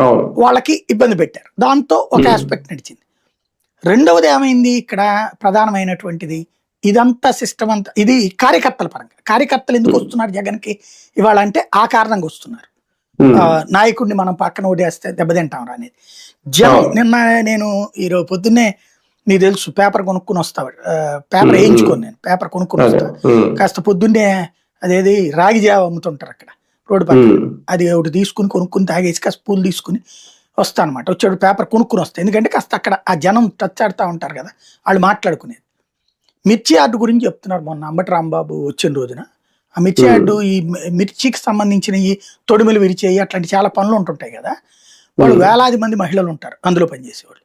అవును. వాళ్ళకి ఇబ్బంది పెట్టారు. దాంతో ఒక హ్మ్. ఆస్పెక్ట్ నడిచింది. రెండవది ఏమైంది ఇక్కడ ప్రధానమైనటువంటిది ఇదంతా సిస్టమ్ అంతా ఇది కార్యకర్తల పరంగా. కార్యకర్తలు ఎందుకు హ్మ్. వస్తున్నారు జగన్‌కి ఇవాళ అంటే ఆ కారణంగా వస్తున్నారు. హ్మ్. నాయకుడిని మనం పక్కన ఓడేస్తే దెబ్బతింటాంరా అనేది. జనం అవును. నిన్న నేను ఈరోజు పొద్దున్నే నీకు తెలుసు పేపర్ కొనుక్కొని వస్తా. పేపర్ హ్మ్. హ్మ్. ఏయించుకోను నేను. పేపర్ కొనుక్కొని అదే. వస్తా. హ్మ్. కాస్త పొద్దున్నే అదేది రాగి జావ అమ్ముతుంటారక్కడ రోడ్డు పక్కన. హ్మ్. అది ఒకటి తీసుకొని కొనుక్కొని తాగేసి కాస్త పూలు తీసుకొని వస్తానమాట. వచ్చేటప్పుడు పేపర్ కొనుక్కొని వస్తా. ఎందుకంటే కాస్త అక్కడ ఆ జనం టచ్ ఆడుతా ఉంటారు కదా! ఆళ్ళు మాట్లాడుకునేది. మిర్చి యార్డ్ గురించి చెప్తున్నారు మొన్న అంబటి రాంబాబు వచ్చిన రోజున. ఆ మిర్చి హ్మ్. యార్డు ఈ మిర్చికి సంబంధించినయి తొడిమలు విరిచేయి అట్లాంటి చాలా పనులు ఉంటుంటాయి కదా! వాళ్ళు హ్మ్. వేలాది మంది మహిళలుంటారు అందులో పనిచేసేవాళ్ళు.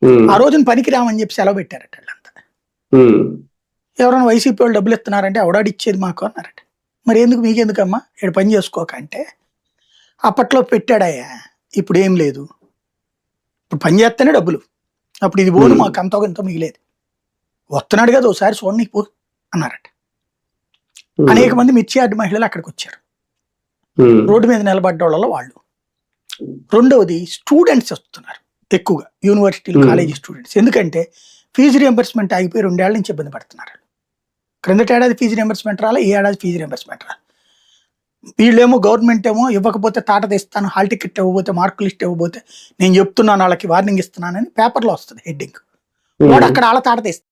హ్మ్. ఆ రోజున పనికి రామని చెప్పి సెలవు పెట్టారట ఆళ్ళంతా. హ్మ్. ఎవరైనా వైసీపీ వాళ్ళు డబ్బులిస్తున్నారంటే ఎవడాడిచ్చేది మాకు అన్నారట. మరి ఎందుకు మీకెందుకమ్మా? ఈడ పని చేసుకోక అంటే, అప్పట్లో పెట్టాడయ్యా! ఇప్పుడేం లేదు. ఇప్పుడు పని చేస్తేనే డబ్బులు. అప్పుడు ఇది పోను హ్మ్. మాకు అంతో ఇంతో మిగిలేది. వస్తున్నాడు కదా! ఓసారి చూడనీకి పో అన్నారట. హ్మ్. అనేక మంది మిర్చి యార్డ్ మహిళలు అక్కడికొచ్చారు. హ్మ్. రోడ్డు మీద నిలబడ్డోళ్ళలో వాళ్ళు. రెండవది స్టూడెంట్స్ వస్తున్నారు ఎక్కువగా. యూనివర్సిటీలు, హ్మ్. College students. ఎందుకంటే ఫీజు రియంబర్స్‌మెంట్ ఆగిపోయి 2 ఏళ్ల నుంచి ఇబ్బంది పడుతున్నారు. క్రిందట ఏడాది ఫీజు రియంబర్స్‌మెంట్ రాలే. ఈ ఏడాది ఫీజు రియంబర్స్‌మెంట్ రాలే. వీళ్ళేమో గవర్నమెంట్ ఏమో ఇవ్వకపోతే తాట తీస్తాను. హాల్ టికెట్ ఇవ్వకపోతే, మార్క్ లిస్ట్ ఇవ్వకపోతే నేను చెప్తున్నాను ఆళ్ళకి వార్నింగ్ ఇస్తున్నానని పేపర్‌లో వస్తది హెడ్డింగ్. హ్మ్. వాడక్కడ ఆళ్ళ తాట తీస్తాడు.